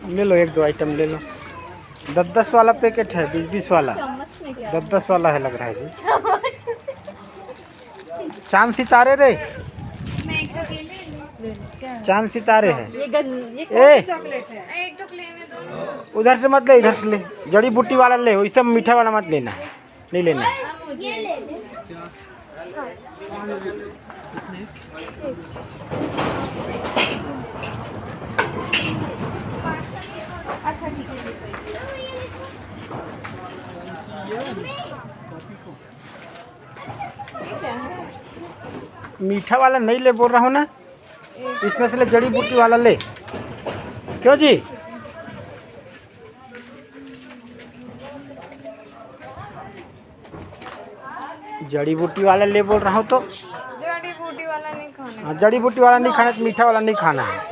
ले लो, 1-2 आइटम ले लो। 10-10 वाला पैकेट है, 20-20 वाला। 10-10 वाला है लग रहा है जी। चांद सितारे रे, चांद सितारे है। उधर से मत ले, इधर से ले। जड़ी बूटी वाला ले, वही सब मीठा वाला मत लेना, नहीं लेना। अच्छा ठीक है। मीठा वाला नहीं ले बोल रहा हूँ ना, इसमें से ले, जड़ी बूटी वाला ले। क्यों जी? जड़ी बूटी वाला ले बोल रहा हूँ तो। जड़ी बूटी वाला नहीं खाना। हाँ, जड़ी बूटी वाला नहीं खाना, तो मीठा वाला नहीं खाना है।